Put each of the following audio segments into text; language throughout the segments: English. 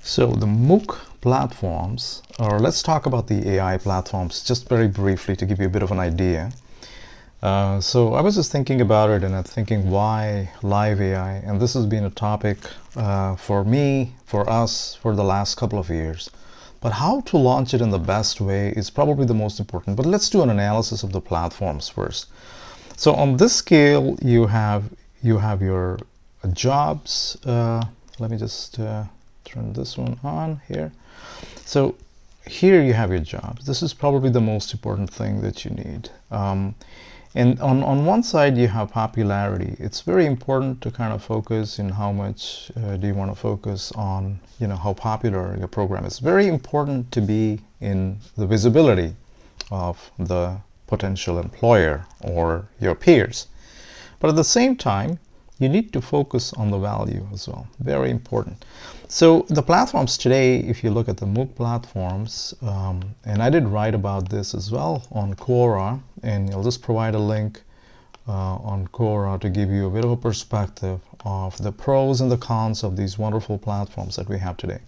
So the MOOC platforms, or let's talk about the AI platforms just very briefly to give you a bit of an idea. So I was just thinking about it and I'm thinking why LiveAI, and this has been a topic for me, for us, for the last couple of years. But how to launch it in the best way is probably the most important. But let's do an analysis of the platforms first. So on this scale, you have your jobs. Let me just turn this one on here. So here you have your jobs. This is probably the most important thing that you need. And on one side you have popularity. It's very important to kind of focus in how much do you want to focus on, how popular your program is. Very important to be in the visibility of the potential employer or your peers. But at the same time, you need to focus on the value as well. Very important. So the platforms today, if you look at the MOOC platforms, and I did write about this as well on Quora, and I'll just provide a link on Quora to give you a bit of a perspective of the pros and the cons of these wonderful platforms that we have today.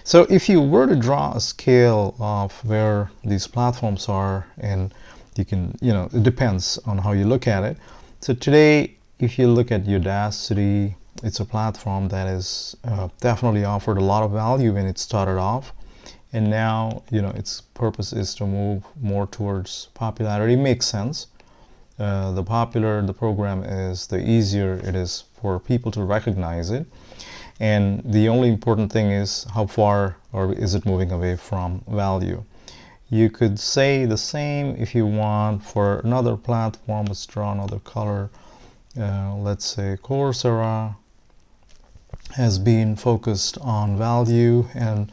So if you were to draw a scale of where these platforms are, and you can, it depends on how you look at it. So today, if you look at Udacity, it's a platform that is definitely offered a lot of value when it started off, and now its purpose is to move more towards popularity. Makes sense. The popular the program is, the easier it is for people to recognize it, and the only important thing is how far or is it moving away from value. You could say the same if you want for another platform. Let's draw another color. Let's say Coursera has been focused on value, and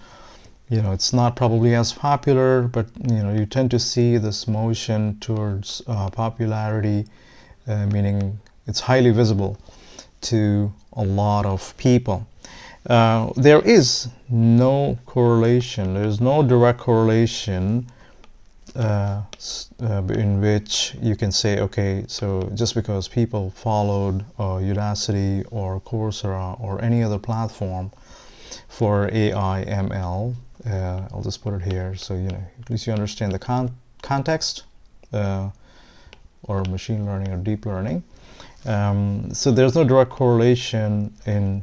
it's not probably as popular, but you tend to see this motion towards popularity, meaning it's highly visible to a lot of people. There is no correlation, there's no direct correlation in which you can say, okay, so just because people followed Udacity or Coursera or any other platform for AI ML, I'll just put it here so at least you understand the context, or machine learning or deep learning. So there's no direct correlation in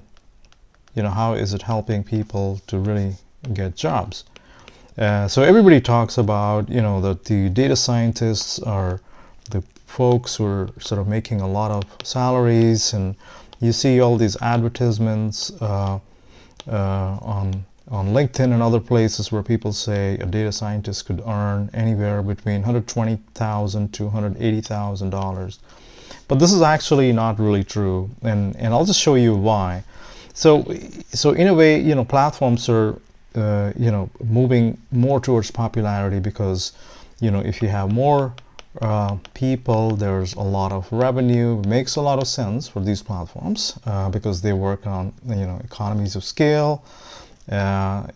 how is it helping people to really get jobs. So everybody talks about that the data scientists are the folks who are sort of making a lot of salaries, and you see all these advertisements on LinkedIn and other places where people say a data scientist could earn anywhere between $120,000 to $180,000. But this is actually not really true, and I'll just show you why. So in a way, platforms are moving more towards popularity because if you have more people, there's a lot of revenue. It makes a lot of sense for these platforms because they work on economies of scale, and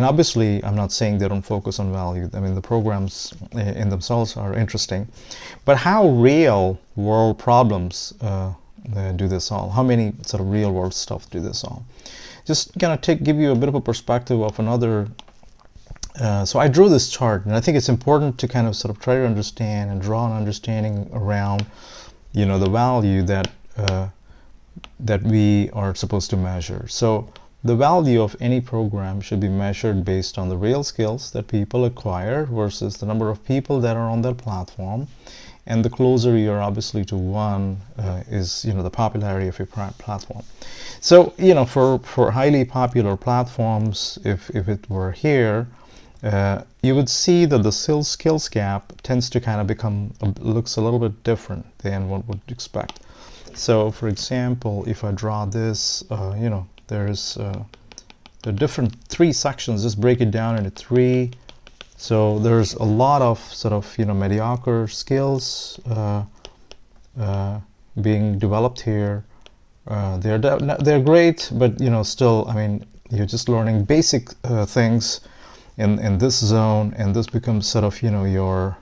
obviously I'm not saying they don't focus on value. I mean, the programs in themselves are interesting, but how real world problems do they solve? How many sort of real world stuff do they solve? Just kind of give you a bit of a perspective of another. So I drew this chart, and I think it's important to kind of sort of try to understand and draw an understanding around, the value that that we are supposed to measure. So the value of any program should be measured based on the real skills that people acquire versus the number of people that are on that platform. And the closer you're obviously to one is the popularity of your platform. So for highly popular platforms, if it were here, you would see that the skills gap tends to kind of looks a little bit different than one would expect. So for example, if I draw this, there's the different 3 sections. Just break it down into 3. So there's a lot of sort of mediocre skills being developed here. They're great, but still, I mean, you're just learning basic things in this zone, and this becomes sort of your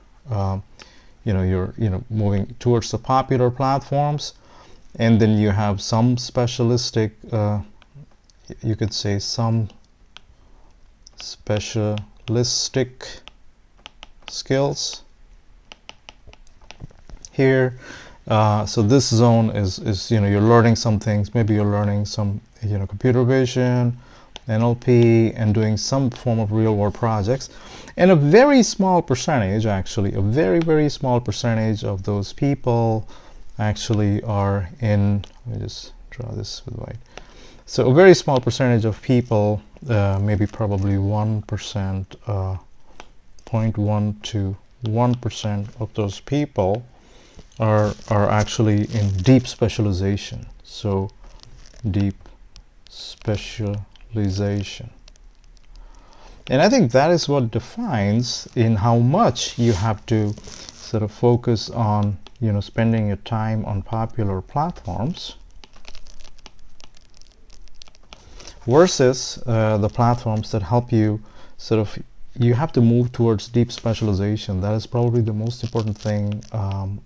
you're moving towards the popular platforms, and then you have some specialistic you could say some specialistic skills here. So this zone is you're learning some things. Maybe you're learning some computer vision, NLP, and doing some form of real world projects. And a very small percentage, actually, a very small percentage of those people actually are in, let me just draw this with white. So a very small percentage of people, maybe probably 1%, 0.1 to 1% of those people are actually in deep specialization. So deep specialization. And I think that is what defines in how much you have to sort of focus on, spending your time on popular platforms versus the platforms that help you sort of, you have to move towards deep specialization. That is probably the most important thing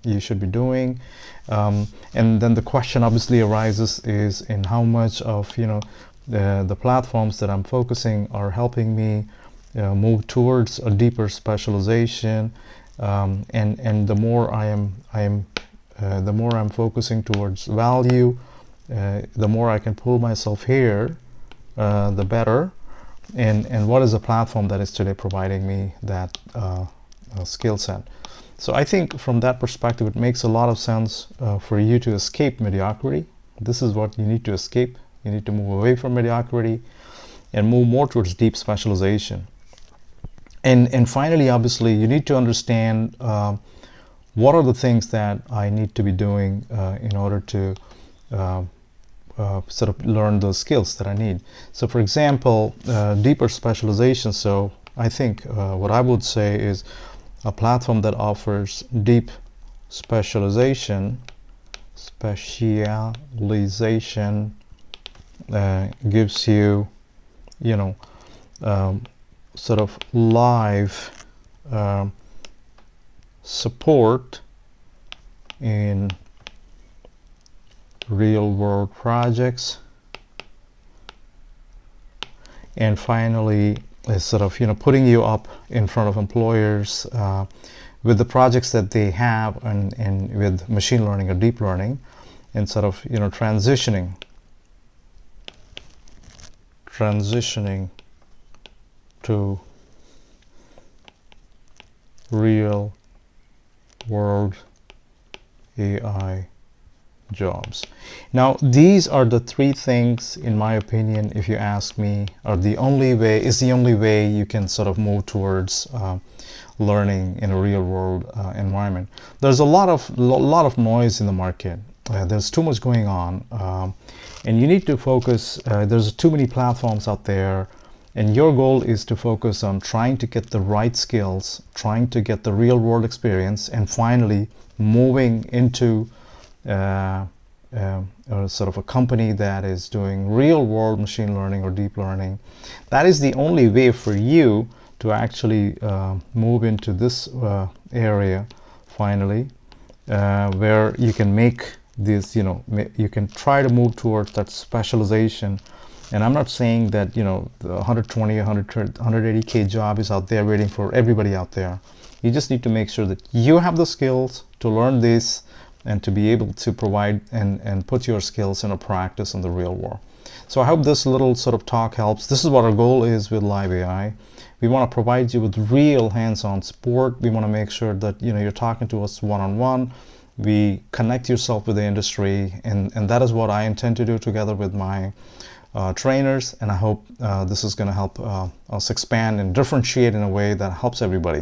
you should be doing. And then the question obviously arises is in how much of, the platforms that I'm focusing are helping me move towards a deeper specialization. And the more the more I'm focusing towards value, the more I can pull myself here, the better. And what is the platform that is today providing me that skill set? So I think from that perspective, it makes a lot of sense for you to escape mediocrity. This is what you need to escape. You need to move away from mediocrity and move more towards deep specialization. And finally, obviously, you need to understand what are the things that I need to be doing in order to sort of learn those skills that I need. So for example, deeper specialization. So I think what I would say is a platform that offers deep specialization gives you, sort of live support in real world projects, and finally is sort of putting you up in front of employers with the projects that they have and with machine learning or deep learning, and sort of transitioning to real world AI jobs. Now these are the three things, in my opinion, if you ask me, are the only way you can sort of move towards learning in a real world environment. There's a lot of noise in the market. There's too much going on, and you need to focus. There's too many platforms out there, and your goal is to focus on trying to get the right skills, trying to get the real world experience, and finally moving into sort of a company that is doing real world machine learning or deep learning. That is the only way for you to actually move into this area finally, where you can make this, you can try to move towards that specialization. And I'm not saying that the 120, 180K job is out there waiting for everybody out there. You just need to make sure that you have the skills to learn this and to be able to provide and put your skills into practice in the real world. So I hope this little sort of talk helps. This is what our goal is with LiveAI. We want to provide you with real hands-on support. We want to make sure that you're talking to us one-on-one. We connect yourself with the industry, and that is what I intend to do together with my trainers. And I hope this is going to help us expand and differentiate in a way that helps everybody.